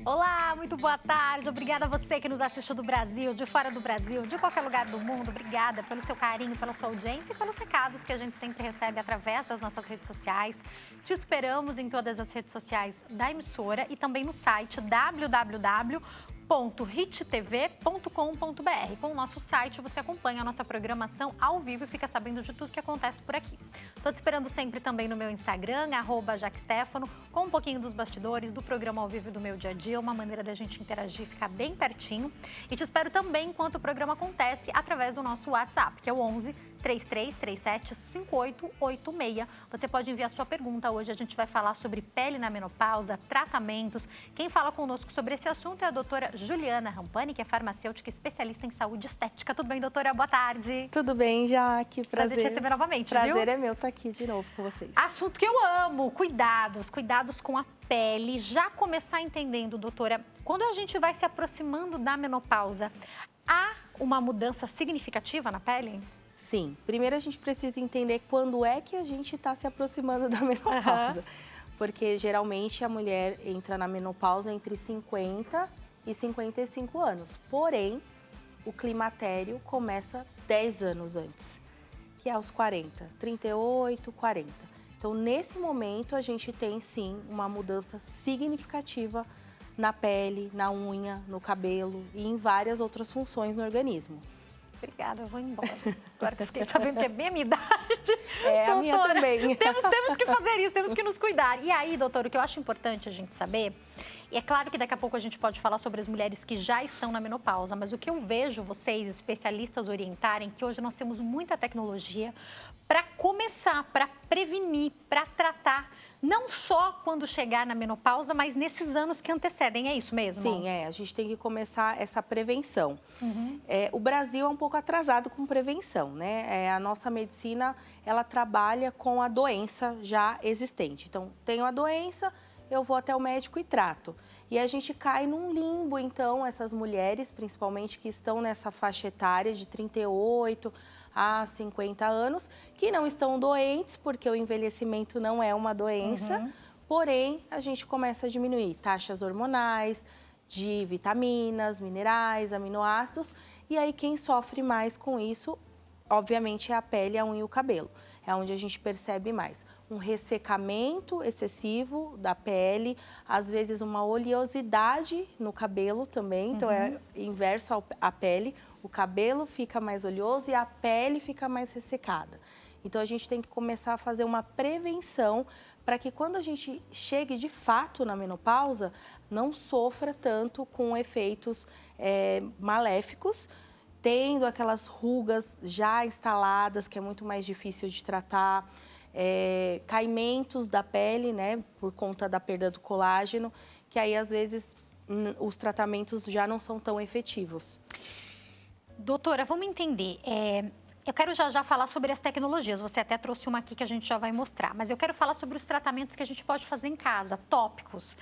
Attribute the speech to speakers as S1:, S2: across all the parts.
S1: Olá, muito boa tarde. Obrigada a você que nos assistiu do Brasil, de fora do Brasil, de qualquer lugar do mundo. Obrigada pelo seu carinho, pela sua audiência e pelos recados que a gente sempre recebe através das nossas redes sociais. Te esperamos em todas as redes sociais da emissora e também no site www.hittv.com.br. Com o nosso site, você acompanha a nossa programação ao vivo e fica sabendo de tudo que acontece por aqui. Estou te esperando sempre também no meu Instagram, @jaquestefano, com um pouquinho dos bastidores, do programa ao vivo do meu dia a dia, uma maneira da gente interagir, ficar bem pertinho. E te espero também enquanto o programa acontece através do nosso WhatsApp, que é o 11 3337 5886. Você pode enviar sua pergunta. Hoje a gente vai falar sobre pele na menopausa, tratamentos. Quem fala conosco sobre esse assunto é a doutora Juliana Rampani, que é farmacêutica especialista em saúde estética. Tudo bem, doutora? Boa tarde.
S2: Tudo bem, Jaque?
S1: Prazer te receber novamente,
S2: Prazer
S1: viu?
S2: É meu estar aqui de novo com vocês.
S1: Assunto que eu amo, cuidados com a pele. Já começar entendendo, doutora, quando a gente vai se aproximando da menopausa, há uma mudança significativa na pele?
S2: Sim. Primeiro a gente precisa entender quando é que a gente está se aproximando da menopausa. Porque geralmente a mulher entra na menopausa entre 50 e 55 anos. Porém, o climatério começa 10 anos antes, que é aos 40, 38, 40. Então, nesse momento, a gente tem, sim, uma mudança significativa na pele, na unha, no cabelo e em várias outras funções no organismo.
S1: Obrigada, eu vou embora. Agora que eu fiquei sabendo que é bem a minha idade.
S2: É,
S1: doutora,
S2: a minha também.
S1: Temos que fazer isso, temos que nos cuidar. E aí, doutora, o que eu acho importante a gente saber, e é claro que daqui a pouco a gente pode falar sobre as mulheres que já estão na menopausa, mas o que eu vejo vocês, especialistas, orientarem, que hoje nós temos muita tecnologia para começar, para prevenir, para tratar, não só quando chegar na menopausa, mas nesses anos que antecedem, é isso mesmo?
S2: Sim, a gente tem que começar essa prevenção. O Brasil é um pouco atrasado com prevenção, né? A nossa medicina, ela trabalha com a doença já existente. Então, tenho a doença, eu vou até o médico e trato. E a gente cai num limbo, então, essas mulheres, principalmente que estão nessa faixa etária de 38 a 50 anos, que não estão doentes, porque o envelhecimento não é uma doença, porém, a gente começa a diminuir taxas hormonais, de vitaminas, minerais, aminoácidos, e aí quem sofre mais com isso, obviamente, é a pele, a unha e o cabelo. É onde a gente percebe mais um ressecamento excessivo da pele, às vezes uma oleosidade no cabelo também, então é inverso à pele, o cabelo fica mais oleoso e a pele fica mais ressecada. Então a gente tem que começar a fazer uma prevenção para que quando a gente chegue de fato na menopausa, não sofra tanto com efeitos maléficos, tendo aquelas rugas já instaladas, que é muito mais difícil de tratar, caimentos da pele, né, por conta da perda do colágeno, que aí às vezes os tratamentos já não são tão efetivos.
S1: Doutora, vamos entender. Eu quero já falar sobre as tecnologias. Você até trouxe uma aqui que a gente já vai mostrar. Mas eu quero falar sobre os tratamentos que a gente pode fazer em casa. Tópicos,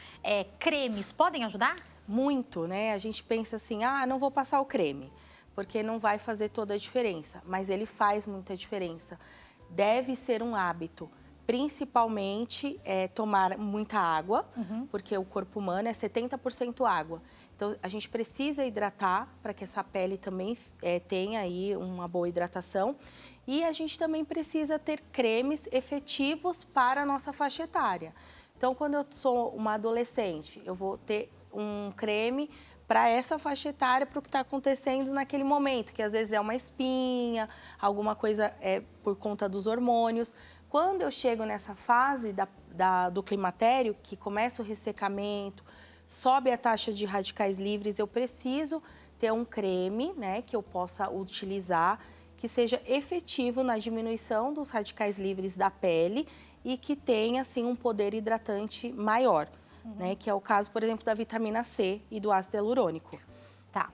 S1: cremes, podem ajudar?
S2: Muito, né? A gente pensa assim, não vou passar o creme, porque não vai fazer toda a diferença. Mas ele faz muita diferença. Deve ser um hábito. Principalmente tomar muita água, porque o corpo humano é 70% água. Então, a gente precisa hidratar para que essa pele também tenha aí uma boa hidratação. E a gente também precisa ter cremes efetivos para a nossa faixa etária. Então, quando eu sou uma adolescente, eu vou ter um creme para essa faixa etária, para o que está acontecendo naquele momento, que às vezes é uma espinha, alguma coisa por conta dos hormônios. Quando eu chego nessa fase do climatério, que começa o ressecamento, sobe a taxa de radicais livres, eu preciso ter um creme, né, que eu possa utilizar, que seja efetivo na diminuição dos radicais livres da pele e que tenha, assim, um poder hidratante maior, né, que é o caso, por exemplo, da vitamina C e do ácido hialurônico.
S1: Tá.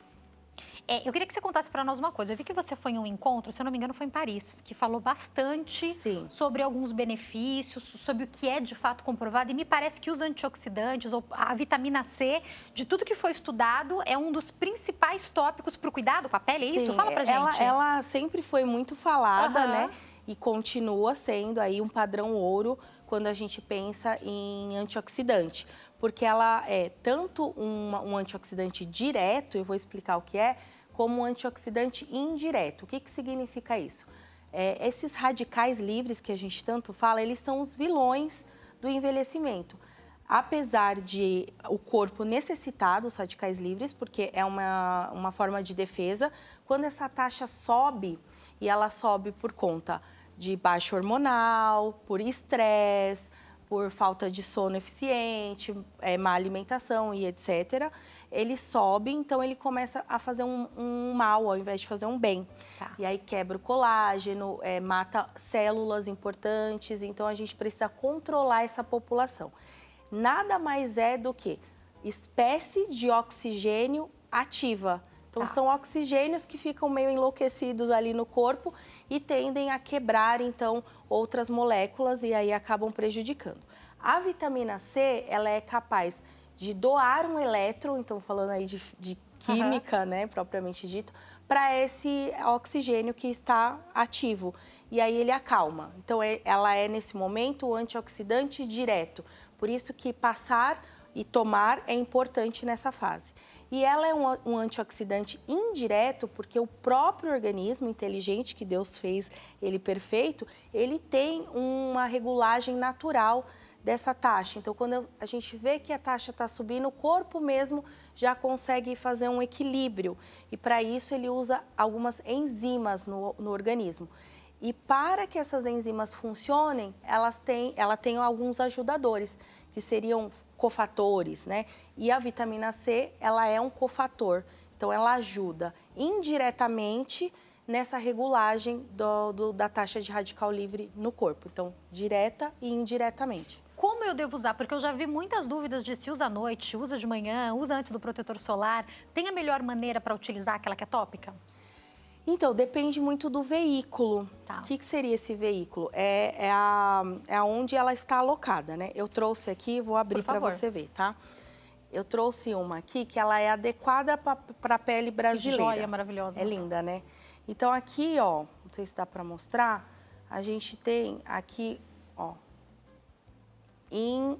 S1: Eu queria que você contasse para nós uma coisa. Eu vi que você foi em um encontro, se eu não me engano, foi em Paris, que falou bastante sobre alguns benefícios, sobre o que é de fato comprovado. E me parece que os antioxidantes, ou a vitamina C, de tudo que foi estudado, é um dos principais tópicos para o cuidado com a pele, é isso? Fala pra gente.
S2: Ela sempre foi muito falada, né? e continua sendo aí um padrão ouro quando a gente pensa em antioxidante, porque ela é tanto um antioxidante direto, eu vou explicar o que é, como um antioxidante indireto. O que significa isso? Esses radicais livres que a gente tanto fala, eles são os vilões do envelhecimento. Apesar de o corpo necessitar dos radicais livres, porque é uma forma de defesa, quando essa taxa sobe, e ela sobe por conta de baixo hormonal, por estresse, por falta de sono eficiente, má alimentação e etc., ele sobe, então ele começa a fazer um mal ao invés de fazer um bem.
S1: Tá.
S2: E aí quebra o colágeno, mata células importantes, então a gente precisa controlar essa população. Nada mais é do que espécie de oxigênio ativa. Então, são oxigênios que ficam meio enlouquecidos ali no corpo e tendem a quebrar, então, outras moléculas e aí acabam prejudicando. A vitamina C, ela é capaz de doar um elétron, então falando aí de química, né, propriamente dito, para esse oxigênio que está ativo. E aí ele acalma. Então, ela é, nesse momento, o antioxidante direto. Por isso que passar e tomar é importante nessa fase. E ela é um antioxidante indireto porque o próprio organismo inteligente que Deus fez, ele perfeito, ele tem uma regulagem natural dessa taxa. Então, quando a gente vê que a taxa está subindo, o corpo mesmo já consegue fazer um equilíbrio. E para isso ele usa algumas enzimas no organismo. E para que essas enzimas funcionem, ela tem alguns ajudadores, que seriam cofatores, né? E a vitamina C, ela é um cofator. Então, ela ajuda indiretamente nessa regulagem da taxa de radical livre no corpo. Então, direta e indiretamente.
S1: Como eu devo usar? Porque eu já vi muitas dúvidas de se usa à noite, usa de manhã, usa antes do protetor solar. Tem a melhor maneira para utilizar aquela que é tópica?
S2: Então, depende muito do veículo.
S1: Tá.
S2: O que seria esse veículo? É onde ela está alocada, né? Eu trouxe aqui, vou abrir para você ver, tá? Eu trouxe uma aqui que ela é adequada para a pele brasileira.
S1: Que joia maravilhosa.
S2: É linda, né? Então, aqui, ó, não sei se dá para mostrar, a gente tem aqui, ó, em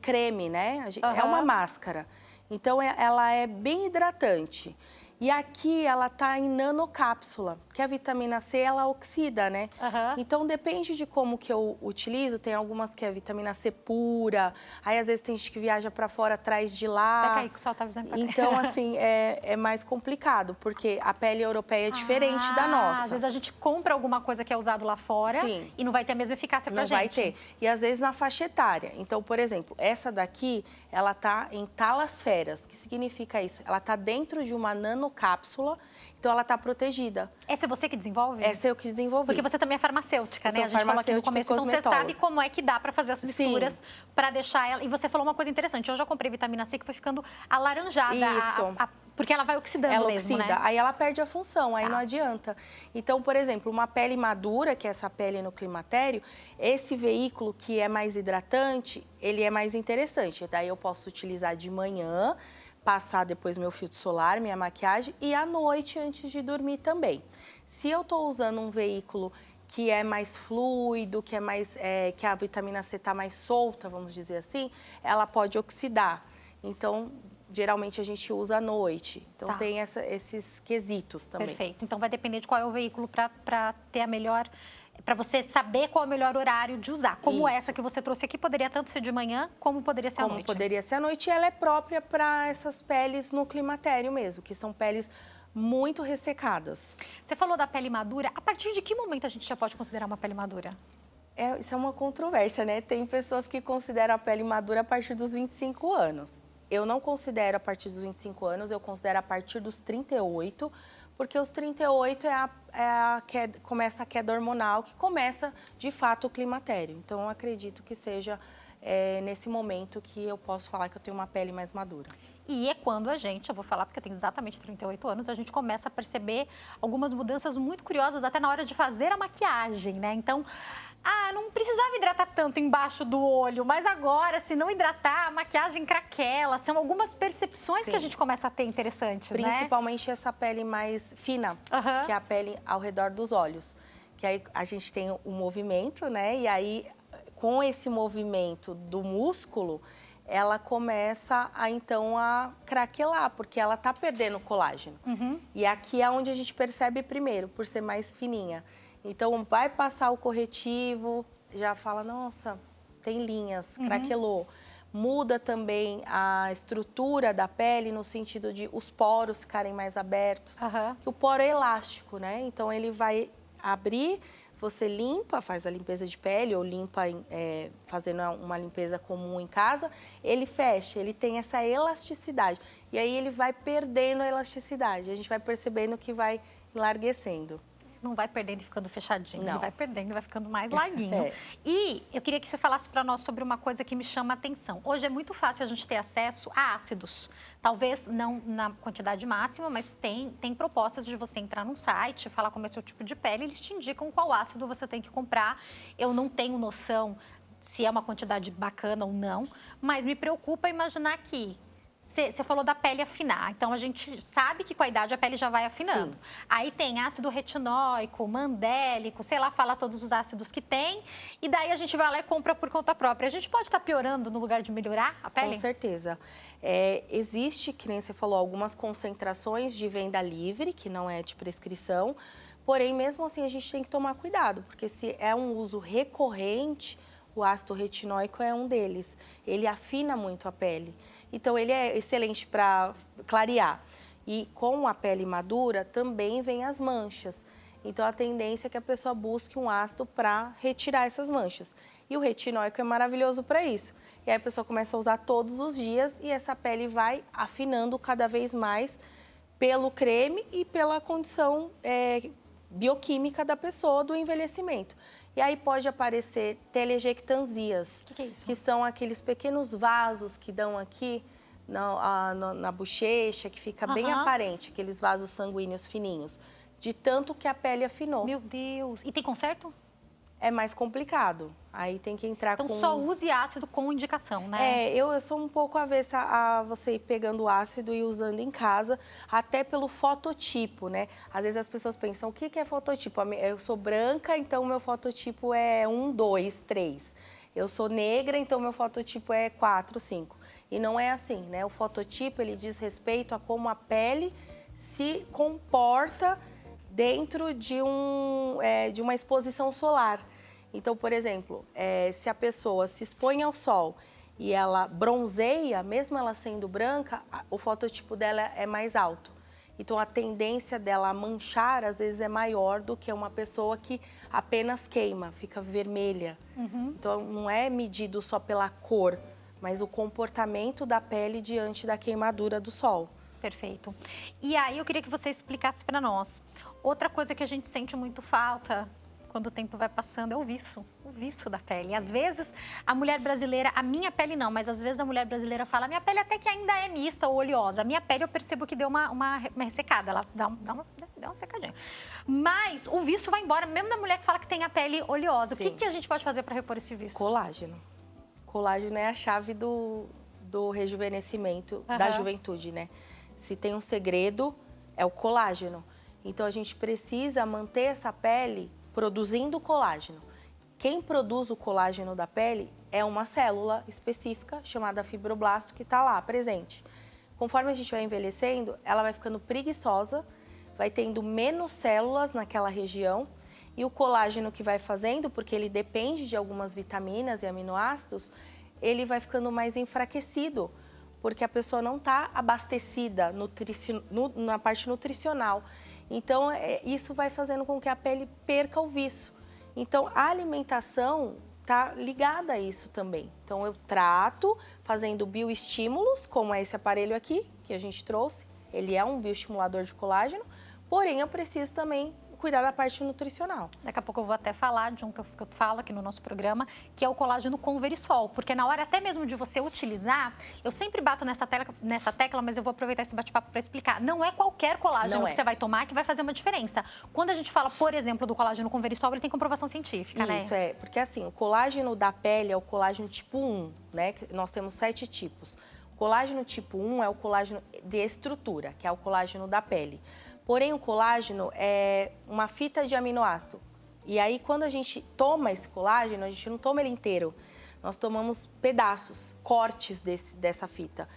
S2: creme, né? É uma máscara. Então, ela é bem hidratante. E aqui ela tá em nanocápsula, que a vitamina C, ela oxida, né? Então, depende de como que eu utilizo. Tem algumas que é vitamina C pura, aí às vezes tem gente que viaja para fora, traz de lá.
S1: Vai cair, que o sol tá avisando pra cá.
S2: Então, assim, é mais complicado, porque a pele europeia é diferente da nossa.
S1: Às vezes a gente compra alguma coisa que é usado lá fora. Sim. E não vai ter a mesma eficácia pra gente.
S2: Não vai ter. E às vezes na faixa etária. Então, por exemplo, essa daqui, ela tá em talasferas. O que significa isso? Ela tá dentro de uma nanocápsula, então ela tá protegida.
S1: Essa é você que desenvolve?
S2: Essa eu que desenvolvi.
S1: Porque você também é farmacêutica, né?
S2: A gente falou aqui no começo, então
S1: você sabe como é que dá para fazer as misturas para deixar ela. E você falou uma coisa interessante. Eu já comprei vitamina C que foi ficando alaranjada.
S2: Isso.
S1: Porque ela vai oxidando
S2: ela
S1: mesmo,
S2: oxida,
S1: né?
S2: Aí ela perde a função, aí não adianta. Então, por exemplo, uma pele madura, que é essa pele no climatério, esse veículo que é mais hidratante, ele é mais interessante. Daí eu posso utilizar de manhã, passar depois meu filtro solar, minha maquiagem, e à noite antes de dormir também. Se eu estou usando um veículo que é mais fluido, que que a vitamina C está mais solta, vamos dizer assim, ela pode oxidar. Então, geralmente a gente usa à noite. Então, tem esses quesitos também.
S1: Perfeito. Então, vai depender de qual é o veículo para ter a melhor... Para você saber qual é o melhor horário de usar. Como essa que você trouxe aqui, poderia tanto ser de manhã, como poderia ser à noite.
S2: Como poderia ser à noite. E ela é própria para essas peles no climatério mesmo, que são peles muito ressecadas.
S1: Você falou da pele madura. A partir de que momento a gente já pode considerar uma pele madura?
S2: Isso é uma controvérsia, né? Tem pessoas que consideram a pele madura a partir dos 25 anos. Eu não considero a partir dos 25 anos, eu considero a partir dos 38, porque os 38 começa a queda hormonal, que começa, de fato, o climatério. Então, eu acredito que seja nesse momento que eu posso falar que eu tenho uma pele mais madura.
S1: E é quando eu vou falar porque eu tenho exatamente 38 anos, a gente começa a perceber algumas mudanças muito curiosas até na hora de fazer a maquiagem, né? Então, não precisava hidratar tanto embaixo do olho, mas agora, se não hidratar, a maquiagem craquela. São algumas percepções que a gente começa a ter interessantes,
S2: Principalmente essa pele mais fina, que é a pele ao redor dos olhos. que aí a gente tem o movimento, né? E aí, com esse movimento do músculo, ela começa então a craquelar, porque ela tá perdendo colágeno. E aqui é onde a gente percebe primeiro, por ser mais fininha. Então, vai passar o corretivo, já fala, nossa, tem linhas, craquelou. Muda também a estrutura da pele no sentido de os poros ficarem mais abertos. Que o poro é elástico, né? Então, ele vai abrir, você limpa, faz a limpeza de pele ou limpa fazendo uma limpeza comum em casa, ele fecha, ele tem essa elasticidade. E aí ele vai perdendo a elasticidade, a gente vai percebendo que vai enlarguecendo.
S1: Não vai perdendo e ficando fechadinho,
S2: Não.
S1: ele vai perdendo e vai ficando mais larguinho. E eu queria que você falasse para nós sobre uma coisa que me chama a atenção. Hoje é muito fácil a gente ter acesso a ácidos. Talvez não na quantidade máxima, mas tem propostas de você entrar num site, falar como é seu tipo de pele, eles te indicam qual ácido você tem que comprar. Eu não tenho noção se é uma quantidade bacana ou não, mas me preocupa imaginar que você falou da pele afinar, então a gente sabe que com a idade a pele já vai afinando.
S2: Sim.
S1: Aí tem ácido retinóico, mandélico, sei lá, fala todos os ácidos que tem, e daí a gente vai lá e compra por conta própria. A gente pode estar piorando no lugar de melhorar a pele?
S2: Com certeza. Existe, que nem você falou, algumas concentrações de venda livre, que não é de prescrição, porém, mesmo assim, a gente tem que tomar cuidado, porque se é um uso recorrente, o ácido retinóico é um deles. Ele afina muito a pele. Então, ele é excelente para clarear. E com a pele madura, também vem as manchas. Então, a tendência é que a pessoa busque um ácido para retirar essas manchas. E o retinóico é maravilhoso para isso. E aí a pessoa começa a usar todos os dias e essa pele vai afinando cada vez mais pelo creme e pela condição bioquímica da pessoa, do envelhecimento. E aí pode aparecer telangiectasias,
S1: que é isso?
S2: Que são aqueles pequenos vasos que dão aqui na bochecha, que fica bem aparente, aqueles vasos sanguíneos fininhos, de tanto que a pele afinou.
S1: Meu Deus! E tem conserto?
S2: É mais complicado. Aí tem que entrar
S1: então,
S2: com...
S1: só use ácido com indicação, né?
S2: Eu sou um pouco avessa a você ir pegando ácido e usando em casa, até pelo fototipo, né? Às vezes as pessoas pensam, o que é fototipo? Eu sou branca, então o meu fototipo é 1, 2, 3. Eu sou negra, então o meu fototipo é 4, 5. E não é assim, né? O fototipo, ele diz respeito a como a pele se comporta dentro de uma exposição solar. Então, por exemplo, se a pessoa se expõe ao sol e ela bronzeia, mesmo ela sendo branca, o fototipo dela é mais alto. Então, a tendência dela a manchar, às vezes, é maior do que uma pessoa que apenas queima, fica vermelha. Então, não é medido só pela cor, mas o comportamento da pele diante da queimadura do sol.
S1: Perfeito. E aí, eu queria que você explicasse para nós. Outra coisa que a gente sente muito falta quando o tempo vai passando é o viço da pele. Às vezes, a mulher brasileira, a minha pele não, mas às vezes a mulher brasileira fala, minha pele até que ainda é mista ou oleosa. A minha pele eu percebo que deu uma ressecada, ela dá uma secadinha. Mas o viço vai embora, mesmo da mulher que fala que tem a pele oleosa.
S2: Sim.
S1: O que a gente pode fazer para repor esse viço?
S2: Colágeno. Colágeno é a chave do rejuvenescimento da juventude, né? Se tem um segredo, é o colágeno. Então, a gente precisa manter essa pele produzindo colágeno. Quem produz o colágeno da pele é uma célula específica chamada fibroblasto que está lá presente. Conforme a gente vai envelhecendo, ela vai ficando preguiçosa, vai tendo menos células naquela região e o colágeno que vai fazendo, porque ele depende de algumas vitaminas e aminoácidos, ele vai ficando mais enfraquecido, porque a pessoa não está abastecida na parte nutricional. Então, isso vai fazendo com que a pele perca o viço. Então, a alimentação está ligada a isso também. Então, eu trato fazendo bioestímulos, como é esse aparelho aqui, que a gente trouxe. Ele é um bioestimulador de colágeno, porém, eu preciso também cuidar da parte nutricional.
S1: Daqui a pouco eu vou até falar de um que eu falo aqui no nosso programa, que é o colágeno com verisol. Porque na hora até mesmo de você utilizar, eu sempre bato nessa tecla, mas eu vou aproveitar esse bate-papo para explicar. Não é qualquer colágeno que você vai tomar que vai fazer uma diferença. Quando a gente fala, por exemplo, do colágeno com verisol, ele tem comprovação científica, né?
S2: Isso, porque assim, o colágeno da pele é o colágeno tipo 1, né? Nós temos 7 tipos. O colágeno tipo 1 é o colágeno de estrutura, que é o colágeno da pele. Porém, o colágeno é uma fita de aminoácido. E aí, quando a gente toma esse colágeno, a gente não toma ele inteiro. Nós tomamos pedaços, cortes dessa fita.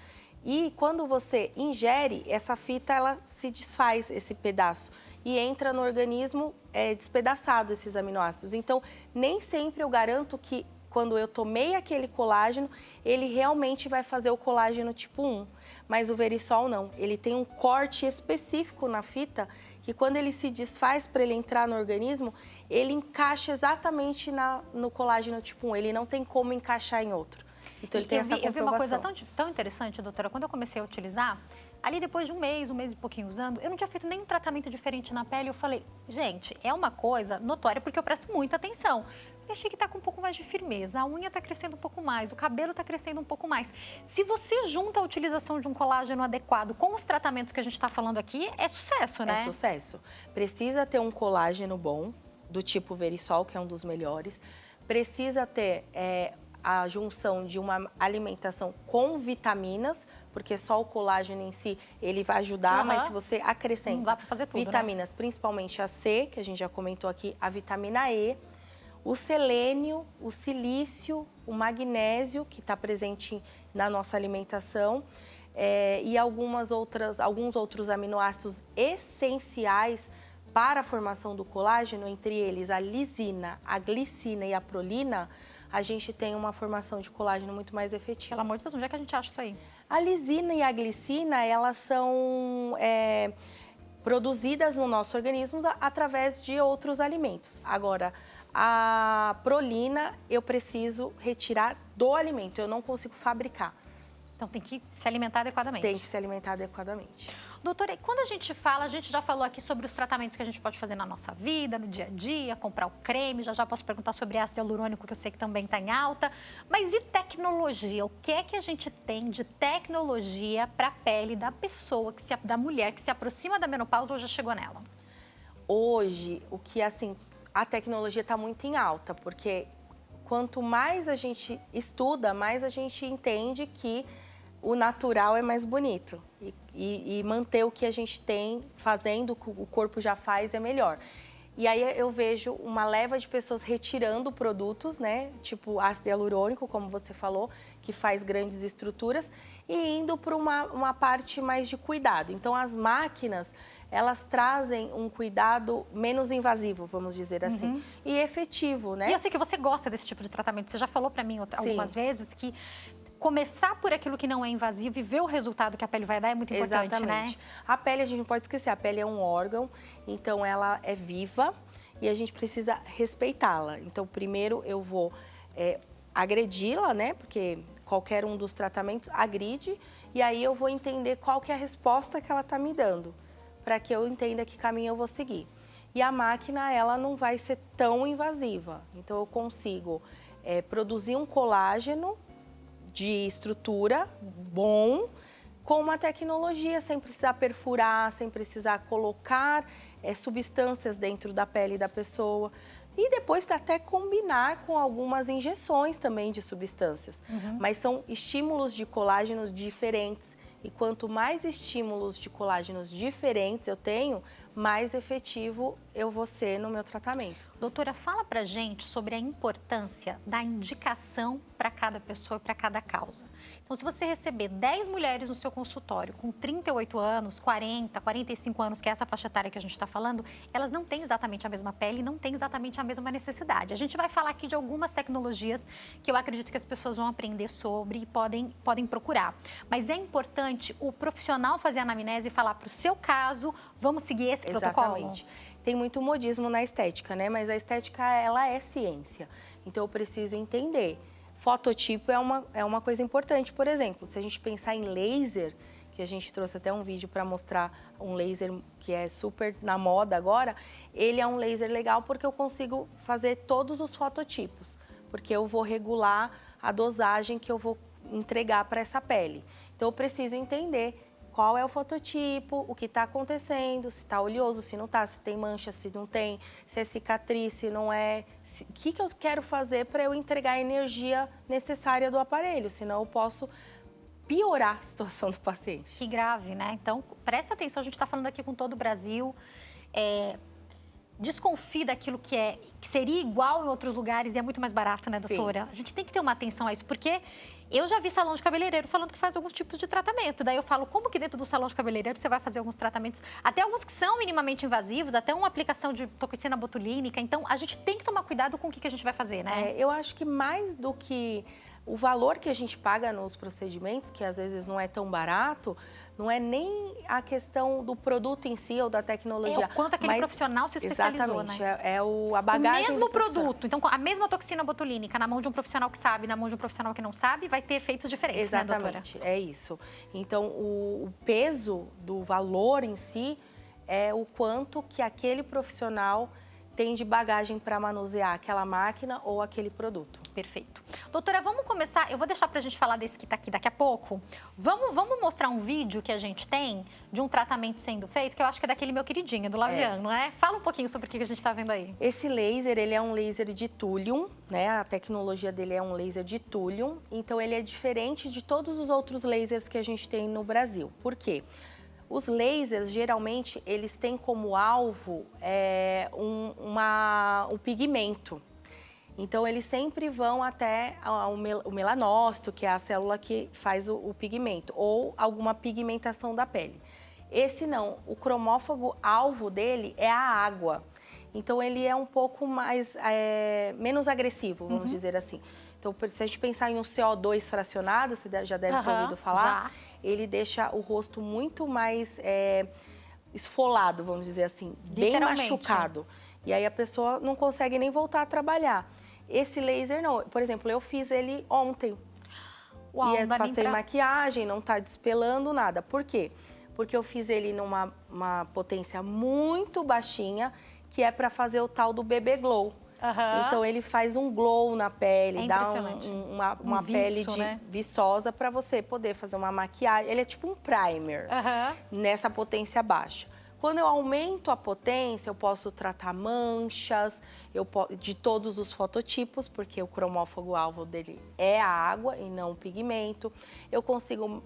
S2: E quando você ingere, essa fita, ela se desfaz, esse pedaço. E entra no organismo despedaçado, esses aminoácidos. Então, nem sempre eu garanto que quando eu tomei aquele colágeno, ele realmente vai fazer o colágeno tipo 1. Mas o Verisol não. Ele tem um corte específico na fita que quando ele se desfaz para ele entrar no organismo, ele encaixa exatamente no colágeno tipo 1. Ele não tem como encaixar em outro. Então, ele tem essa comprovação.
S1: Eu vi uma coisa tão interessante, doutora. Quando eu comecei a utilizar, ali depois de um mês e pouquinho usando, eu não tinha feito nenhum tratamento diferente na pele. Eu falei, gente, é uma coisa notória porque eu presto muita atenção. Eu achei que tá com um pouco mais de firmeza, a unha tá crescendo um pouco mais, o cabelo tá crescendo um pouco mais. Se você junta a utilização de um colágeno adequado com os tratamentos que a gente tá falando aqui, é sucesso, né?
S2: É sucesso. Precisa ter um colágeno bom, do tipo Verisol, que é um dos melhores. Precisa ter a junção de uma alimentação com vitaminas, porque só o colágeno em si, ele vai ajudar, mas se você acrescenta
S1: não dá pra fazer tudo,
S2: vitaminas, né? Principalmente a C, que a gente já comentou aqui, a vitamina E, o selênio, o silício, o magnésio, que está presente na nossa alimentação, e alguns outros aminoácidos essenciais para a formação do colágeno, entre eles a lisina, a glicina e a prolina, a gente tem uma formação de colágeno muito mais efetiva.
S1: Pelo amor de Deus, onde é que a gente acha isso aí?
S2: A lisina e a glicina, elas são produzidas no nosso organismo através de outros alimentos. Agora, a prolina eu preciso retirar do alimento, eu não consigo fabricar.
S1: Então tem que se alimentar adequadamente.
S2: Tem que se alimentar adequadamente.
S1: Doutora, e quando a gente fala, a gente já falou aqui sobre os tratamentos que a gente pode fazer na nossa vida, no dia a dia, comprar o creme, já posso perguntar sobre ácido hialurônico, que eu sei que também está em alta. Mas e tecnologia? O que é que a gente tem de tecnologia para a pele da pessoa, da mulher que se aproxima da menopausa ou já chegou nela?
S2: Hoje, a tecnologia está muito em alta, porque quanto mais a gente estuda, mais a gente entende que o natural é mais bonito. E manter o que a gente tem fazendo, o que o corpo já faz, é melhor. E aí eu vejo uma leva de pessoas retirando produtos, né? Tipo ácido hialurônico, como você falou, que faz grandes estruturas, e indo para uma parte mais de cuidado. Então, as máquinas, elas trazem um cuidado menos invasivo, vamos dizer assim, e efetivo, né?
S1: E eu sei que você gosta desse tipo de tratamento. Você já falou para mim algumas vezes que começar por aquilo que não é invasivo e ver o resultado que a pele vai dar é muito importante,
S2: Exatamente.
S1: Né?
S2: A pele, a gente não pode esquecer, a pele é um órgão, então ela é viva e a gente precisa respeitá-la. Então, primeiro eu vou agredi-la, né? Porque qualquer um dos tratamentos agride, e aí eu vou entender qual que é a resposta que ela está me dando, para que eu entenda que caminho eu vou seguir. E a máquina, ela não vai ser tão invasiva. Então, eu consigo produzir um colágeno de estrutura bom, com uma tecnologia, sem precisar perfurar, sem precisar colocar substâncias dentro da pele da pessoa. E depois até combinar com algumas injeções também de substâncias. Mas são estímulos de colágenos diferentes. E quanto mais estímulos de colágenos diferentes eu tenho, mais efetivo eu vou ser no meu tratamento.
S1: Doutora, fala pra gente sobre a importância da indicação para cada pessoa e para cada causa. Então, se você receber 10 mulheres no seu consultório com 38 anos, 40, 45 anos, que é essa faixa etária que a gente está falando, elas não têm exatamente a mesma pele, não têm exatamente a mesma necessidade. A gente vai falar aqui de algumas tecnologias que eu acredito que as pessoas vão aprender sobre e podem procurar. Mas é importante o profissional fazer a anamnese e falar para o seu caso, vamos seguir esse protocolo?
S2: Exatamente. Tem muito modismo na estética, né? Mas a estética, ela é ciência. Então, eu preciso entender. Fototipo é uma coisa importante, por exemplo, se a gente pensar em laser, que a gente trouxe até um vídeo para mostrar um laser que é super na moda agora, ele é um laser legal porque eu consigo fazer todos os fototipos, porque eu vou regular a dosagem que eu vou entregar para essa pele. Então, eu preciso entender qual é o fototipo, o que está acontecendo, se está oleoso, se não está, se tem mancha, se não tem, se é cicatriz, se não é. O que eu quero fazer para eu entregar a energia necessária do aparelho, senão eu posso piorar a situação do paciente.
S1: Que grave, né? Então, presta atenção, a gente está falando aqui com todo o Brasil. desconfie daquilo que seria igual em outros lugares e é muito mais barato, né, doutora? Sim. A gente tem que ter uma atenção a isso, porque eu já vi salão de cabeleireiro falando que faz alguns tipos de tratamento. Daí eu falo, como que dentro do salão de cabeleireiro você vai fazer alguns tratamentos, até alguns que são minimamente invasivos, até uma aplicação de toxina botulínica. Então, a gente tem que tomar cuidado com o que a gente vai fazer, né?
S2: Eu acho que mais do que o valor que a gente paga nos procedimentos, que às vezes não é tão barato, não é nem a questão do produto em si ou da tecnologia.
S1: O quanto aquele profissional se especializou,
S2: exatamente,
S1: né?
S2: A bagagem
S1: do mesmo produto. Então, a mesma toxina botulínica na mão de um profissional que sabe, na mão de um profissional que não sabe, vai ter efeitos diferentes,
S2: exatamente,
S1: né, doutora?
S2: É isso. Então, o peso do valor em si é o quanto que aquele profissional tem de bagagem para manusear aquela máquina ou aquele produto.
S1: Perfeito. Doutora, vamos começar, eu vou deixar para a gente falar desse que está aqui daqui a pouco. Vamos mostrar um vídeo que a gente tem de um tratamento sendo feito, que eu acho que é daquele meu queridinho, do Lavian, não é? Fala um pouquinho sobre o que a gente está vendo aí.
S2: Esse laser, ele é um laser de túlium, né? A tecnologia dele é um laser de túlium, então ele é diferente de todos os outros lasers que a gente tem no Brasil. Por quê? Os lasers, geralmente, eles têm como alvo um pigmento. Então, eles sempre vão até o melanócito, que é a célula que faz o pigmento, ou alguma pigmentação da pele. Esse não, o cromófago alvo dele é a água. Então, ele é um pouco mais, menos agressivo, vamos dizer assim. Então, se a gente pensar em um CO2 fracionado, você já deve ter ouvido falar, ele deixa o rosto muito mais esfolado, vamos dizer assim, bem machucado. E aí a pessoa não consegue nem voltar a trabalhar. Esse laser não. Por exemplo, eu fiz ele ontem. Uau, e passei maquiagem, não tá despelando nada. Por quê? Porque eu fiz ele numa potência muito baixinha, que é para fazer o tal do bebê glow. Então, ele faz um glow na pele, dá uma pele viçosa para você poder fazer uma maquiagem. Ele é tipo um primer nessa potência baixa. Quando eu aumento a potência, eu posso tratar manchas de todos os fototipos, porque o cromófago alvo dele é a água e não o pigmento. Eu consigo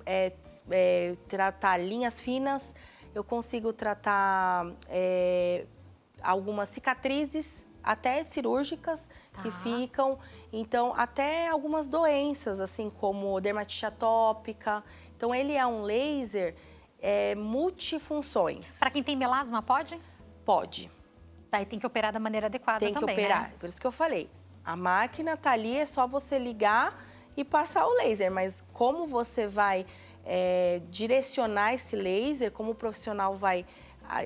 S2: tratar linhas finas, eu consigo tratar algumas cicatrizes, até cirúrgicas que ficam, então até algumas doenças, assim como dermatite atópica. Então ele é um laser multifunções.
S1: Para quem tem melasma, pode?
S2: Pode.
S1: Daí tem que operar da maneira adequada também,
S2: Tem que operar,
S1: né?
S2: Por isso que eu falei, a máquina tá ali, é só você ligar e passar o laser, mas como você vai direcionar esse laser, como o profissional vai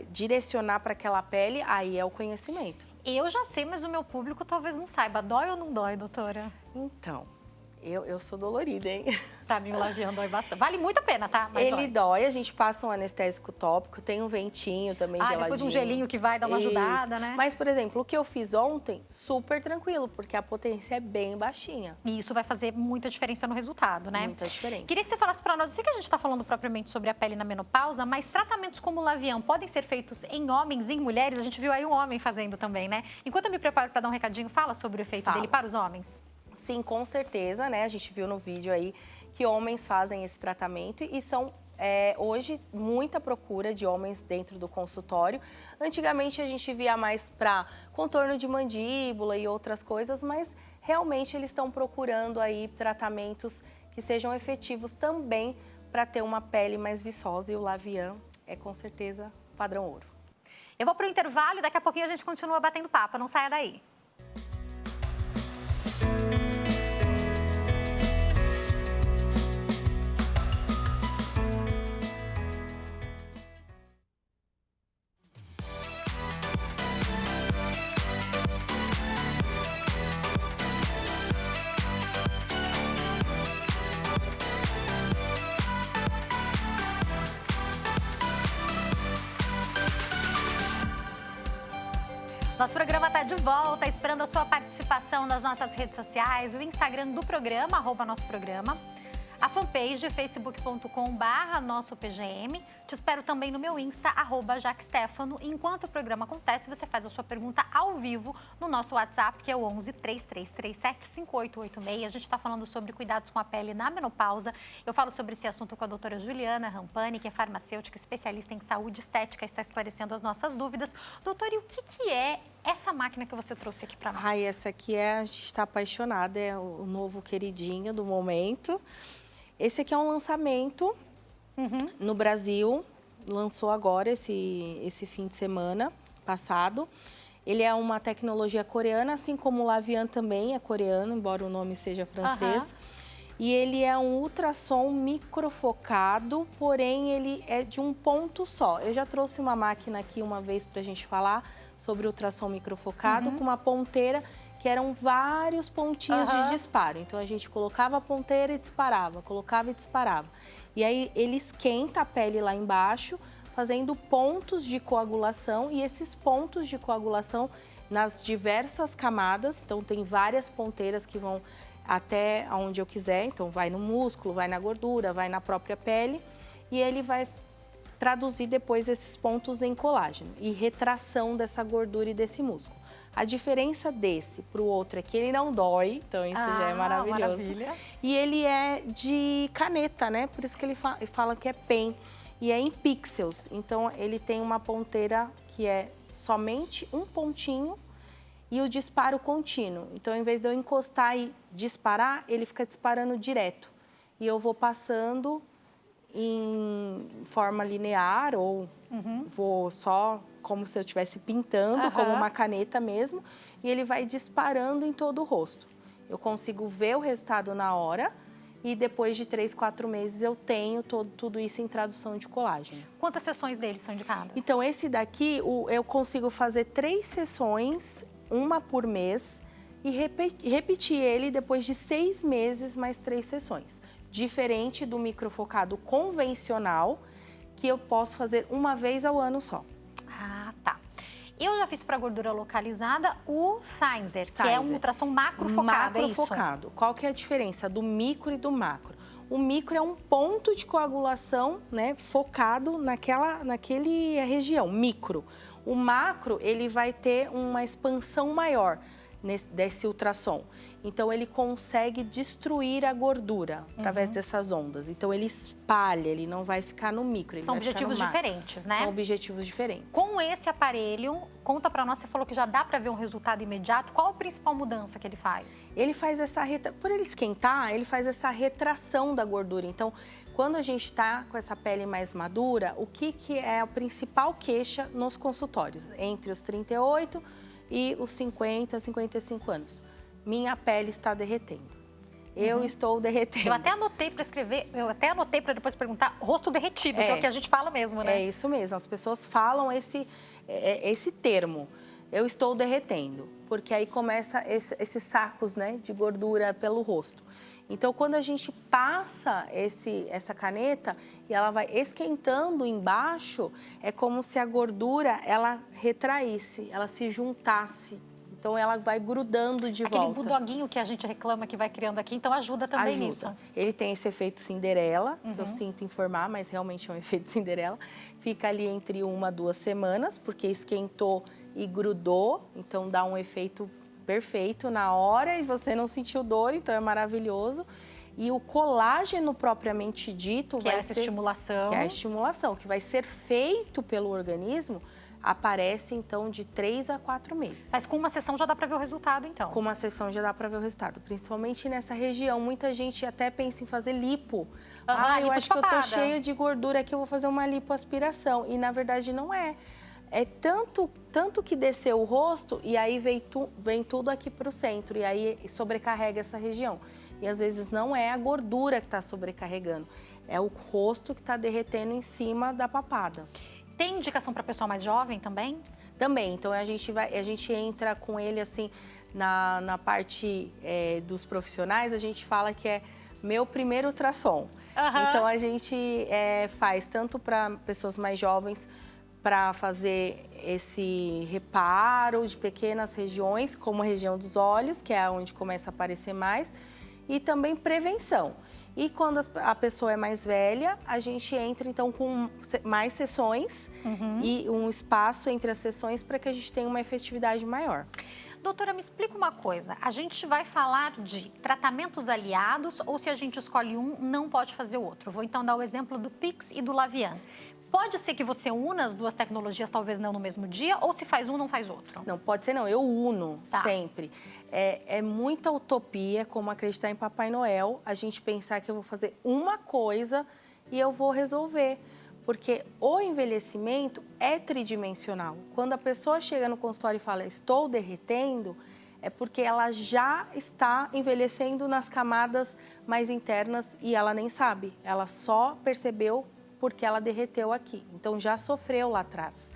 S2: direcionar para aquela pele, aí é o conhecimento.
S1: Eu já sei, mas o meu público talvez não saiba. Dói ou não dói, doutora?
S2: Então, eu sou dolorida, hein?
S1: Pra mim, o Lavian dói bastante. Vale muito a pena, tá? Mas
S2: ele dói, a gente passa um anestésico tópico, tem um ventinho também geladinho.
S1: Depois um gelinho que vai dar uma ajudada, né?
S2: Mas, por exemplo, o que eu fiz ontem, super tranquilo, porque a potência é bem baixinha.
S1: E isso vai fazer muita diferença no resultado, né?
S2: Muita diferença.
S1: Queria que você falasse pra nós, eu sei que a gente tá falando propriamente sobre a pele na menopausa, mas tratamentos como o Lavian podem ser feitos em homens e em mulheres? A gente viu aí um homem fazendo também, né? Enquanto eu me preparo pra dar um recadinho, fala sobre o efeito dele para os homens.
S2: Sim, com certeza, né? A gente viu no vídeo aí que homens fazem esse tratamento e são, hoje, muita procura de homens dentro do consultório. Antigamente, a gente via mais para contorno de mandíbula e outras coisas, mas realmente eles estão procurando aí tratamentos que sejam efetivos também para ter uma pele mais viçosa, e o Lavian é, com certeza, padrão ouro.
S1: Eu vou para o intervalo e daqui a pouquinho a gente continua batendo papo, não saia daí. Nosso programa está de volta, esperando a sua participação nas nossas redes sociais, o Instagram do programa, @nosso programa. a fanpage facebook.com/nossopgm. Te espero também no meu Insta, @jaquestefano. Enquanto o programa acontece, você faz a sua pergunta ao vivo no nosso WhatsApp, que é o 11 3337 5886. A gente está falando sobre cuidados com a pele na menopausa. Eu falo sobre esse assunto com a doutora Juliana Rampani, que é farmacêutica, especialista em saúde estética, está esclarecendo as nossas dúvidas. Doutora, e o que é essa máquina que você trouxe aqui para nós?
S2: Ai, essa aqui a gente está apaixonada, é o novo queridinho do momento. Esse aqui é um lançamento no Brasil, lançou agora esse fim de semana passado. Ele é uma tecnologia coreana, assim como o Lavian também é coreano, embora o nome seja francês. E ele é um ultrassom microfocado, porém ele é de um ponto só. Eu já trouxe uma máquina aqui uma vez para a gente falar sobre ultrassom microfocado, com uma ponteira que eram vários pontinhos de disparo. Então, a gente colocava a ponteira e disparava, colocava e disparava. E aí, ele esquenta a pele lá embaixo, fazendo pontos de coagulação. E esses pontos de coagulação nas diversas camadas. Então, tem várias ponteiras que vão até onde eu quiser. Então, vai no músculo, vai na gordura, vai na própria pele. E ele vai traduzir depois esses pontos em colágeno e retração dessa gordura e desse músculo. A diferença desse para o outro é que ele não dói, então isso já é maravilhoso.
S1: Maravilha.
S2: E ele é de caneta, né? Por isso que ele fala que é pen. E é em pixels. Então, ele tem uma ponteira que é somente um pontinho e o disparo contínuo. Então, em vez de eu encostar e disparar, ele fica disparando direto. E eu vou passando em forma linear ou vou só como se eu estivesse pintando, como uma caneta mesmo, e ele vai disparando em todo o rosto. Eu consigo ver o resultado na hora e depois de 3, 4 meses eu tenho tudo isso em tradução de colágeno.
S1: Quantas sessões dele são indicadas?
S2: Então, esse daqui, eu consigo fazer 3 sessões, uma por mês, e repetir ele depois de 6 meses, mais 3 sessões. Diferente do microfocado convencional, que eu posso fazer uma vez ao ano só.
S1: Ah, tá. Eu já fiz para gordura localizada o Seinzer, que é um ultrassom macrofocado, é isso?
S2: Macrofocado. Qual que é a diferença do micro e do macro? O micro é um ponto de coagulação, né, focado naquele região, micro. O macro, ele vai ter uma expansão maior desse ultrassom. Então, ele consegue destruir a gordura através dessas ondas. Então, ele espalha, ele não vai ficar no micro, ele
S1: São
S2: vai ficar no
S1: objetivos
S2: macro.
S1: diferentes, né?
S2: São objetivos diferentes.
S1: Com esse aparelho, conta pra nós, você falou que já dá pra ver um resultado imediato. Qual a principal mudança que ele faz?
S2: Ele faz por ele esquentar, ele faz essa retração da gordura. Então, quando a gente tá com essa pele mais madura, o que é a principal queixa nos consultórios? Entre os 38 e os 50, 55 anos. Minha pele está derretendo. Eu estou derretendo.
S1: Eu até anotei para escrever, eu até anotei para depois perguntar rosto derretido, que é o que a gente fala mesmo, né?
S2: É isso mesmo, as pessoas falam esse termo. Eu estou derretendo, porque aí começa esses sacos, né, de gordura pelo rosto. Então, quando a gente passa essa caneta e ela vai esquentando embaixo, é como se a gordura, ela retraísse, ela se juntasse. Então, ela vai grudando de volta.
S1: Aquele budoguinho que a gente reclama que vai criando aqui, então ajuda também nisso.
S2: Ele tem esse efeito Cinderela, que eu sinto informar, mas realmente é um efeito Cinderela. Fica ali entre 1 a 2 semanas, porque esquentou e grudou, então dá um efeito perfeito na hora e você não sentiu dor, então é maravilhoso. E o colágeno propriamente dito
S1: que é essa estimulação.
S2: Que é a estimulação, que vai ser feito pelo organismo, aparece, então, de 3 a 4 meses.
S1: Mas com uma sessão já dá para ver o resultado, então?
S2: Com uma sessão já dá para ver o resultado, principalmente nessa região. Muita gente até pensa em fazer lipo. Eu acho que eu tô cheio de gordura aqui, eu vou fazer uma lipoaspiração. E, na verdade, não é. É tanto que desceu o rosto e aí vem tudo aqui para o centro. E aí sobrecarrega essa região. E, às vezes, não é a gordura que está sobrecarregando. É o rosto que está derretendo em cima da papada.
S1: Tem indicação para pessoa mais jovem também?
S2: Também. Então, a gente entra com ele, assim, na parte dos profissionais, a gente fala que é meu primeiro ultrassom. Então, a gente faz tanto para pessoas mais jovens, para fazer esse reparo de pequenas regiões, como a região dos olhos, que é onde começa a aparecer mais, e também prevenção. E quando a pessoa é mais velha, a gente entra então com mais sessões e um espaço entre as sessões para que a gente tenha uma efetividade maior.
S1: Doutora, me explica uma coisa. A gente vai falar de tratamentos aliados ou se a gente escolhe um, não pode fazer o outro? Vou então dar o exemplo do Pix e do Lavian. Pode ser que você una as duas tecnologias, talvez não no mesmo dia, ou se faz um, não faz outro?
S2: Não, pode ser não. Eu uno sempre. É muita utopia, como acreditar em Papai Noel, a gente pensar que eu vou fazer uma coisa e eu vou resolver. Porque o envelhecimento é tridimensional. Quando a pessoa chega no consultório e fala, estou derretendo, é porque ela já está envelhecendo nas camadas mais internas e ela nem sabe. Ela só percebeu porque ela derreteu aqui. Então, já sofreu lá atrás.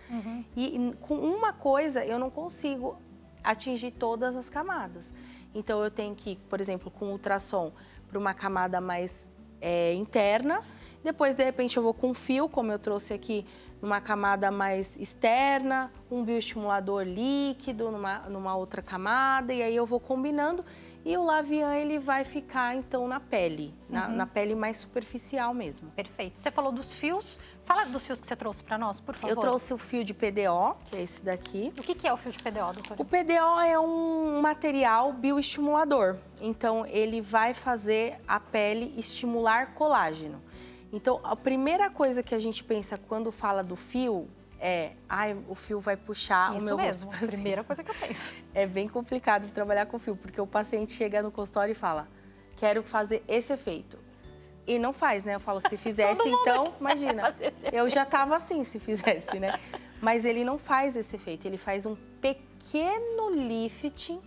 S2: E com uma coisa, eu não consigo atingir todas as camadas. Então, eu tenho que ir, por exemplo, com ultrassom para uma camada mais interna. Depois, de repente, eu vou com fio, como eu trouxe aqui, numa camada mais externa, um bioestimulador líquido numa outra camada, e aí eu vou combinando. E o Lavian, ele vai ficar, então, na pele, na pele mais superficial mesmo.
S1: Perfeito. Você falou dos fios. Fala dos fios que você trouxe para nós, por favor.
S2: Eu trouxe o fio de PDO, que é esse daqui.
S1: O que é o fio de PDO, doutora?
S2: O PDO é um material bioestimulador. Então, ele vai fazer a pele estimular colágeno. Então, a primeira coisa que a gente pensa quando fala do fio o fio vai puxar o meu rosto pra cima.
S1: Primeira coisa que eu penso.
S2: É bem complicado trabalhar com fio, porque o paciente chega no consultório e fala, quero fazer esse efeito. E não faz, né? Eu falo, se fizesse, então, imagina. Eu já tava assim, se fizesse, né? Mas ele não faz esse efeito, ele faz um pequeno lifting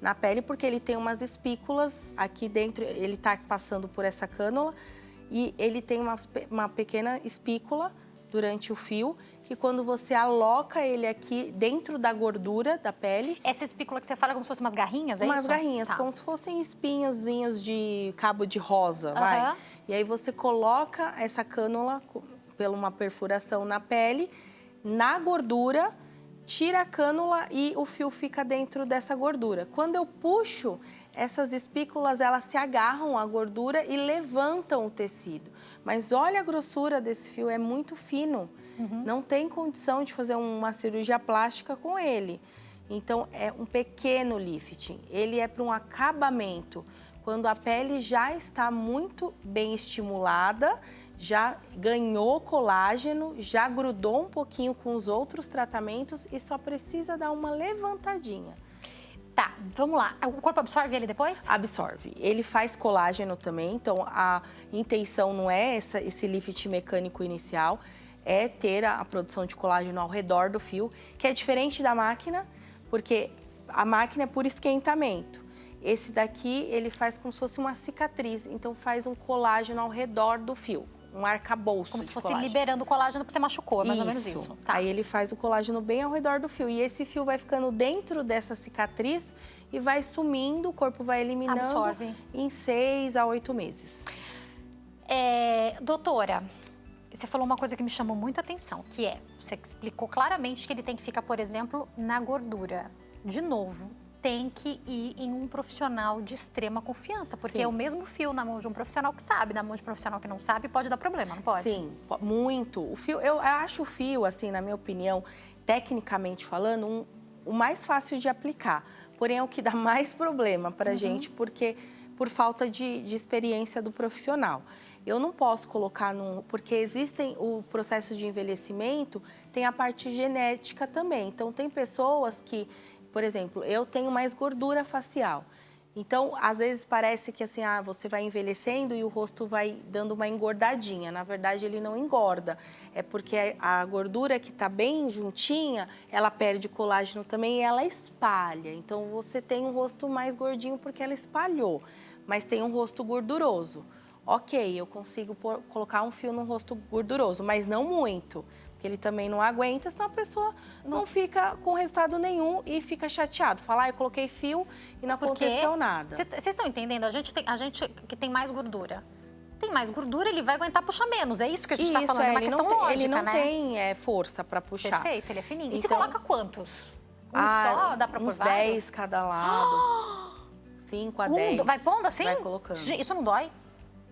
S2: na pele, porque ele tem umas espículas aqui dentro, ele tá passando por essa cânula e ele tem uma pequena espícula durante o fio, que quando você aloca ele aqui dentro da gordura da pele...
S1: Essa espícula que você fala é como se fossem umas garrinhas, é isso?
S2: Umas garrinhas, como se fossem espinhozinhos de cabo de rosa, vai. E aí você coloca essa cânula pela uma perfuração na pele, na gordura, tira a cânula e o fio fica dentro dessa gordura. Quando eu puxo, essas espículas, elas se agarram à gordura e levantam o tecido. Mas olha a grossura desse fio, é muito fino. Não tem condição de fazer uma cirurgia plástica com ele. Então, é um pequeno lifting. Ele é para um acabamento. Quando a pele já está muito bem estimulada, já ganhou colágeno, já grudou um pouquinho com os outros tratamentos e só precisa dar uma levantadinha.
S1: Tá, vamos lá. O corpo absorve ele depois?
S2: Absorve. Ele faz colágeno também, então a intenção não é esse lift mecânico inicial, é ter a produção de colágeno ao redor do fio, que é diferente da máquina, porque a máquina é por esquentamento. Esse daqui, ele faz como se fosse uma cicatriz, então faz um colágeno ao redor do fio. Um arcabouço
S1: como se fosse
S2: colágeno.
S1: Liberando colágeno que você machucou, é mais ou menos isso.
S2: Tá. Aí ele faz o colágeno bem ao redor do fio. E esse fio vai ficando dentro dessa cicatriz e vai sumindo, o corpo vai eliminando.
S1: Absorve.
S2: Em 6 a 8 meses.
S1: Doutora, você falou uma coisa que me chamou muita atenção, que você explicou claramente que ele tem que ficar, por exemplo, na gordura. De novo, tem que ir em um profissional de extrema confiança, porque é o mesmo fio na mão de um profissional que sabe, na mão de um profissional que não sabe, pode dar problema, não pode?
S2: Sim, muito. O fio, eu acho o fio, assim, na minha opinião, tecnicamente falando, o mais fácil de aplicar. Porém, é o que dá mais problema pra gente, porque por falta de experiência do profissional. Eu não posso colocar porque existem o processo de envelhecimento, tem a parte genética também. Então, tem pessoas que, por exemplo, eu tenho mais gordura facial. Então, às vezes parece que assim, você vai envelhecendo e o rosto vai dando uma engordadinha. Na verdade, ele não engorda. É porque a gordura que está bem juntinha, ela perde colágeno também e ela espalha. Então, você tem um rosto mais gordinho porque ela espalhou, mas tem um rosto gorduroso. Ok, eu consigo colocar um fio no rosto gorduroso, mas não muito. Porque ele também não aguenta, senão a pessoa não fica com resultado nenhum e fica chateado. Fala, eu coloquei fio e não aconteceu nada.
S1: Vocês estão entendendo? A gente que tem mais gordura. Tem mais gordura, ele vai aguentar puxar menos. É isso que a gente está falando, é uma questão lógica,
S2: ele não
S1: né?
S2: tem força para puxar.
S1: Perfeito, ele é fininho. E
S2: então,
S1: você coloca quantos? Só? Dá para pôr
S2: uns 10 cada lado. 5 a 10.
S1: Vai pondo assim?
S2: Vai colocando.
S1: Isso não dói?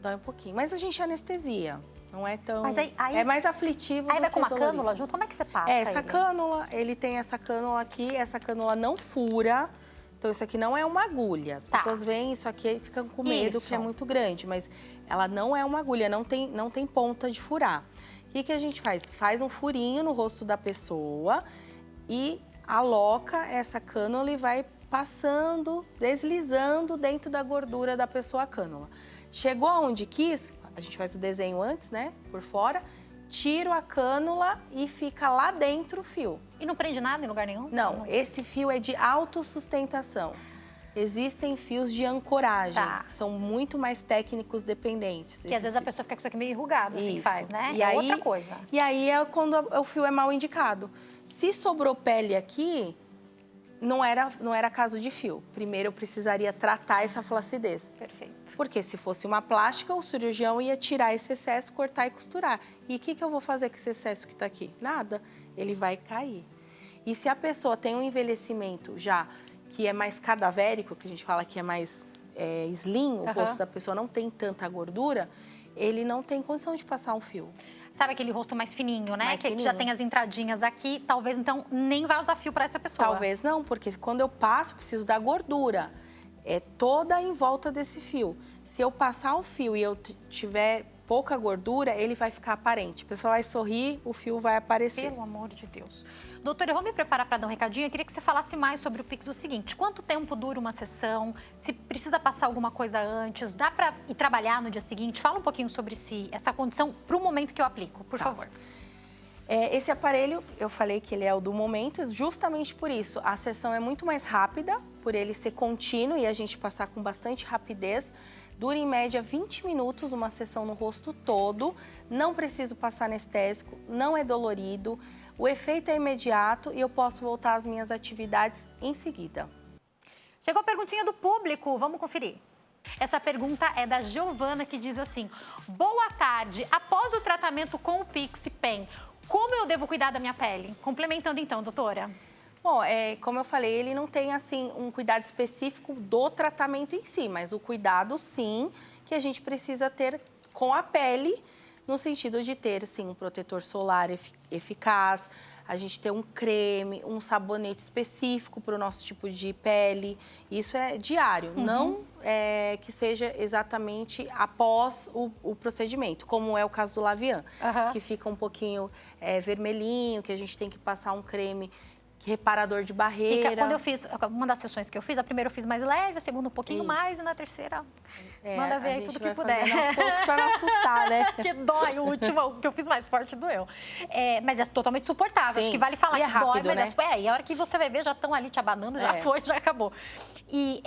S2: Dói um pouquinho. Mas a gente anestesia. Não é tão...
S1: Mas aí
S2: é mais aflitivo do que
S1: vai com uma
S2: dolorido.
S1: cânula junto? Como é que você passa
S2: Essa
S1: ele?
S2: cânula, ele tem essa cânula aqui. Essa cânula não fura. Então, isso aqui não é uma agulha. As pessoas veem isso aqui e ficam com medo, que é muito grande. Mas ela não é uma agulha, não tem ponta de furar. O que a gente faz? Faz um furinho no rosto da pessoa e aloca essa cânula e vai passando, deslizando dentro da gordura da pessoa a cânula. Chegou aonde quis, a gente faz o desenho antes, né, por fora, tiro a cânula e fica lá dentro o fio.
S1: E não prende nada em lugar nenhum?
S2: Não, esse fio é de autossustentação. Existem fios de ancoragem, são muito mais técnicos dependentes.
S1: Que às vezes a pessoa fica com isso aqui meio enrugado, assim, faz, né?
S2: E
S1: aí,
S2: outra
S1: coisa.
S2: E aí é quando o fio é mal indicado. Se sobrou pele aqui, não era caso de fio. Primeiro eu precisaria tratar essa flacidez.
S1: Perfeito.
S2: Porque se fosse uma plástica, o cirurgião ia tirar esse excesso, cortar e costurar. E o que eu vou fazer com esse excesso que está aqui? Nada. Ele vai cair. E se a pessoa tem um envelhecimento já que é mais cadavérico, que a gente fala que é mais slim, o rosto da pessoa não tem tanta gordura, ele não tem condição de passar um fio.
S1: Sabe aquele rosto mais fininho, né?
S2: Mais
S1: que
S2: fininho.
S1: já tem as entradinhas aqui, talvez então nem vai usar fio para essa pessoa.
S2: Talvez não, porque quando eu passo, preciso da gordura. É toda em volta desse fio. Se eu passar um fio e eu tiver pouca gordura, ele vai ficar aparente. A pessoa vai sorrir, o fio vai aparecer.
S1: Pelo amor de Deus. Doutora, eu vou me preparar para dar um recadinho. Eu queria que você falasse mais sobre o Pix o seguinte: quanto tempo dura uma sessão? Se precisa passar alguma coisa antes? Dá para ir trabalhar no dia seguinte? Fala um pouquinho sobre essa condição para o momento que eu aplico, por favor.
S2: Esse aparelho, eu falei que ele é o do momento, justamente por isso. A sessão é muito mais rápida, por ele ser contínuo e a gente passar com bastante rapidez. Dura em média 20 minutos uma sessão no rosto todo. Não preciso passar anestésico, não é dolorido. O efeito é imediato e eu posso voltar às minhas atividades em seguida.
S1: Chegou a perguntinha do público, vamos conferir. Essa pergunta é da Giovana, que diz assim: boa tarde, após o tratamento com o PicSPen, como eu devo cuidar da minha pele? Complementando então, doutora.
S2: Bom, como eu falei, ele não tem assim um cuidado específico do tratamento em si, mas o cuidado sim que a gente precisa ter com a pele, no sentido de ter, sim, um protetor solar eficaz, a gente ter um creme, um sabonete específico para o nosso tipo de pele. Isso é diário, não que seja exatamente após o procedimento, como é o caso do Lavian, que fica um pouquinho vermelhinho, que a gente tem que passar um creme reparador de barreira.
S1: Quando eu fiz, uma das sessões que eu fiz, a primeira eu fiz mais leve, a segunda um pouquinho mais e na terceira, manda ver aí tudo que puder.
S2: Aos poucos para não assustar, né?
S1: Que dói, o último, o que eu fiz mais forte doeu. Mas é totalmente suportável,
S2: Sim.
S1: Acho que vale falar
S2: e
S1: que
S2: rápido,
S1: dói, mas
S2: né?
S1: e a hora que você vai ver, já estão ali te abanando, já foi, já acabou. E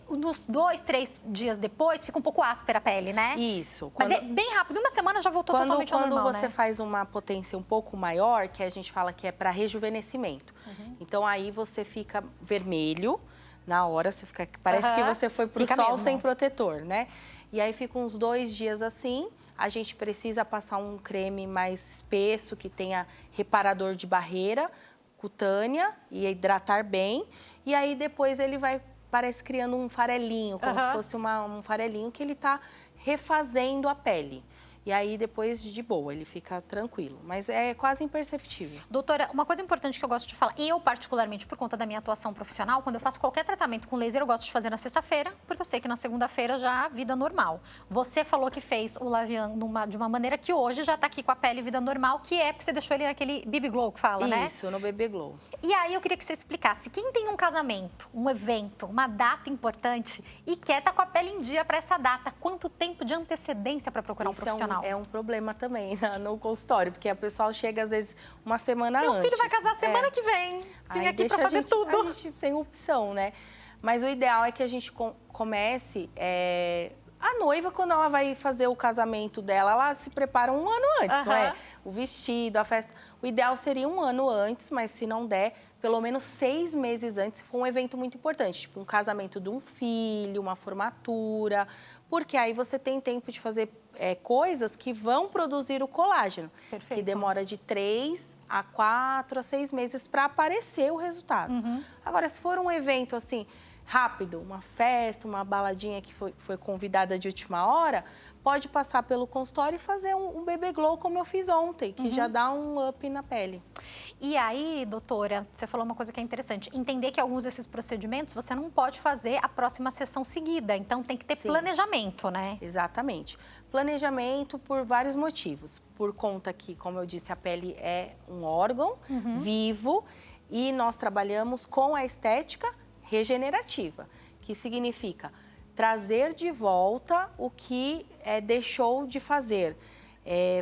S1: nos 2, 3 dias depois, fica um pouco áspera a pele, né?
S2: Isso.
S1: Mas é bem rápido, uma semana já voltou totalmente ao normal,
S2: Quando você
S1: né?
S2: faz uma potência um pouco maior, que a gente fala que é para rejuvenescimento. Então, aí você fica vermelho, na hora você fica... Parece que você foi pro sol mesmo. Sem protetor, né? E aí fica uns 2 dias assim, a gente precisa passar um creme mais espesso, que tenha reparador de barreira cutânea e hidratar bem. E aí depois ele vai, parece, criando um farelinho, como se fosse um farelinho que ele tá refazendo a pele. E aí, depois, de boa, ele fica tranquilo. Mas é quase imperceptível.
S1: Doutora, uma coisa importante que eu gosto de falar, eu particularmente, por conta da minha atuação profissional, quando eu faço qualquer tratamento com laser, eu gosto de fazer na sexta-feira, porque eu sei que na segunda-feira já vida normal. Você falou que fez o Lavian de uma maneira que hoje já tá aqui com a pele vida normal, que é porque você deixou ele naquele BB Glow que fala, né?
S2: Isso, no BB Glow.
S1: E aí, eu queria que você explicasse, quem tem um casamento, um evento, uma data importante e quer estar com a pele em dia para essa data, quanto tempo de antecedência para procurar um profissional?
S2: É um problema também no consultório, porque a pessoa chega, às vezes, uma semana antes.
S1: Meu filho vai casar semana que vem. Vim aqui para fazer tudo.
S2: A gente sem opção, né? Mas o ideal é que a gente comece... A noiva, quando ela vai fazer o casamento dela, ela se prepara um ano antes, não é? O vestido, a festa. O ideal seria um ano antes, mas se não der, pelo menos 6 meses antes, se for um evento muito importante, tipo um casamento de um filho, uma formatura, porque aí você tem tempo de fazer coisas que vão produzir o colágeno, que demora de 3 a 4 a 6 meses para aparecer o resultado. Agora, se for um evento assim, rápido, uma festa, uma baladinha que foi convidada de última hora, pode passar pelo consultório e fazer um bebê glow como eu fiz ontem, que já dá um up na pele.
S1: E aí, doutora, você falou uma coisa que é interessante, entender que alguns desses procedimentos você não pode fazer a próxima sessão seguida, então tem que ter planejamento, né?
S2: Exatamente. Planejamento por vários motivos. Por conta que, como eu disse, a pele é um órgão vivo e nós trabalhamos com a estética regenerativa, que significa trazer de volta o que deixou de fazer.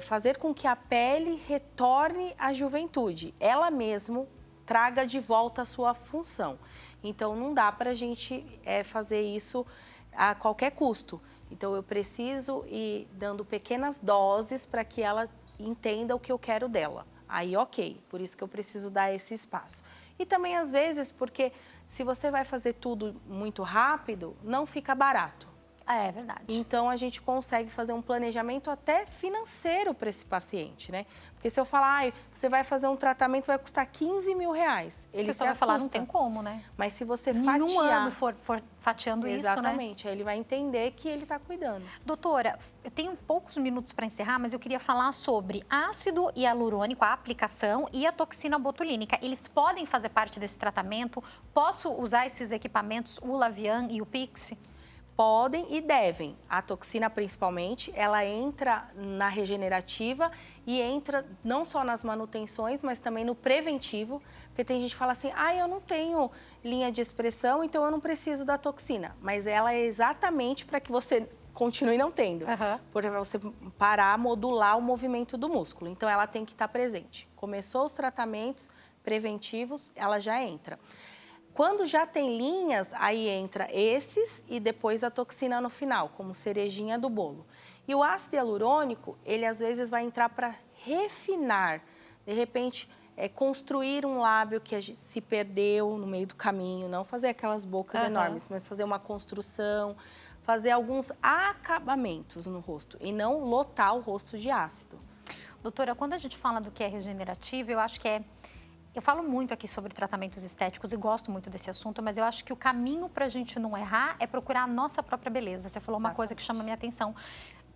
S2: Fazer com que a pele retorne à juventude, ela mesmo traga de volta a sua função. Então, não dá para a gente fazer isso a qualquer custo. Então, eu preciso ir dando pequenas doses para que ela entenda o que eu quero dela. Aí, ok, por isso que eu preciso dar esse espaço. E também, às vezes, porque se você vai fazer tudo muito rápido, não fica barato.
S1: É verdade.
S2: Então, a gente consegue fazer um planejamento até financeiro para esse paciente, né? Porque se eu falar, você vai fazer um tratamento, vai custar 15 mil reais. Ele
S1: você só vai falar, não tem como, né?
S2: Mas se você fatiar...
S1: Em um ano for fatiando isso, né?
S2: Exatamente, aí ele vai entender que ele está cuidando.
S1: Doutora, eu tenho poucos minutos para encerrar, mas eu queria falar sobre ácido hialurônico, a aplicação, e a toxina botulínica. Eles podem fazer parte desse tratamento? Posso usar esses equipamentos, o Lavian e o Pix?
S2: Podem e devem. A toxina, principalmente, ela entra na regenerativa e entra não só nas manutenções, mas também no preventivo. Porque tem gente que fala assim, eu não tenho linha de expressão, então eu não preciso da toxina. Mas ela é exatamente para que você continue não tendo. Para você parar, modular o movimento do músculo. Então, ela tem que estar presente. Começou os tratamentos preventivos, ela já entra. Quando já tem linhas, aí entra esses e depois a toxina no final, como cerejinha do bolo. E o ácido hialurônico, ele às vezes vai entrar para refinar, de repente, construir um lábio que se perdeu no meio do caminho, não fazer aquelas bocas enormes, mas fazer uma construção, fazer alguns acabamentos no rosto e não lotar o rosto de ácido.
S1: Doutora, quando a gente fala do que é regenerativo, eu acho que eu falo muito aqui sobre tratamentos estéticos e gosto muito desse assunto, mas eu acho que o caminho para a gente não errar é procurar a nossa própria beleza. Você falou uma coisa que chama a minha atenção.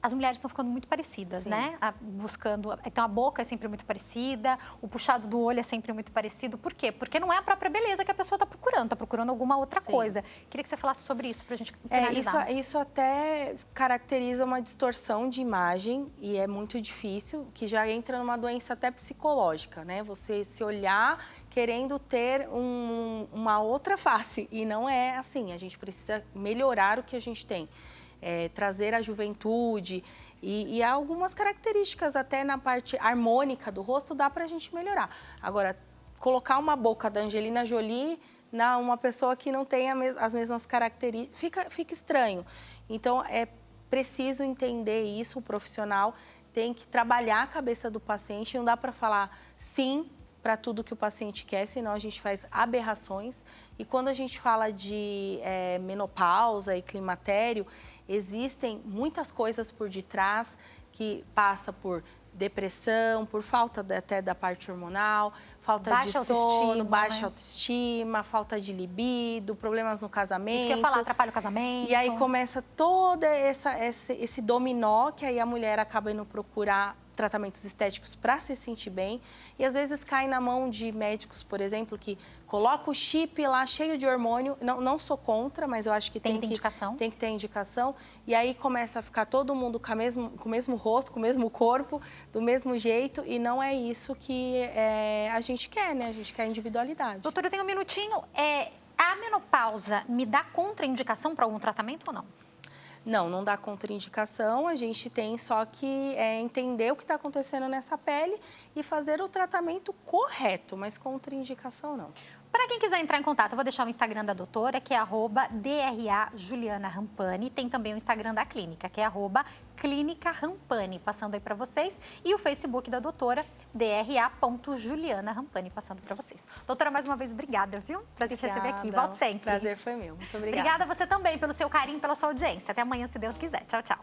S1: As mulheres estão ficando muito parecidas, né? Buscando... Então, a boca é sempre muito parecida, o puxado do olho é sempre muito parecido. Por quê? Porque não é a própria beleza que a pessoa está procurando alguma outra coisa. Queria que você falasse sobre isso para a gente finalizar.
S2: Isso até caracteriza uma distorção de imagem e é muito difícil, que já entra numa doença até psicológica, né? Você se olhar querendo ter uma outra face e não é assim. A gente precisa melhorar o que a gente tem. Trazer a juventude e há algumas características até na parte harmônica do rosto dá pra gente melhorar. Agora, colocar uma boca da Angelina Jolie uma pessoa que não tem as mesmas características, fica estranho. Então, é preciso entender isso, o profissional tem que trabalhar a cabeça do paciente, não dá para falar sim para tudo que o paciente quer, senão a gente faz aberrações. E quando a gente fala de menopausa e climatério, existem muitas coisas por detrás que passa por depressão, por falta até da parte hormonal, falta de sono, baixa autoestima, falta de libido, problemas no casamento.
S1: Isso que eu ia falar, atrapalha o casamento.
S2: E aí começa todo esse dominó que aí a mulher acaba indo procurar tratamentos estéticos para se sentir bem e às vezes cai na mão de médicos, por exemplo, que coloca o chip lá cheio de hormônio. Não sou contra, mas eu acho que tem que ter indicação. E aí começa a ficar todo mundo com o mesmo rosto, com o mesmo corpo, do mesmo jeito e não é isso que a gente quer, né? A gente quer individualidade.
S1: Doutora, eu tenho um minutinho. A menopausa me dá contraindicação para algum tratamento ou não?
S2: Não dá contraindicação, a gente tem só que entender o que está acontecendo nessa pele e fazer o tratamento correto, mas contraindicação não.
S1: Para quem quiser entrar em contato, eu vou deixar o Instagram da doutora, que é @DRA Juliana Rampani. Tem também o Instagram da clínica, que é @Clínica Rampani, passando aí para vocês. E o Facebook da doutora, DRA.Juliana Rampani, passando para vocês. Doutora, mais uma vez, obrigada, viu? Prazer te receber aqui. Volte sempre.
S2: Prazer foi meu. Muito obrigada.
S1: Obrigada a você também pelo seu carinho, pela sua audiência. Até amanhã, se Deus quiser. Tchau, tchau.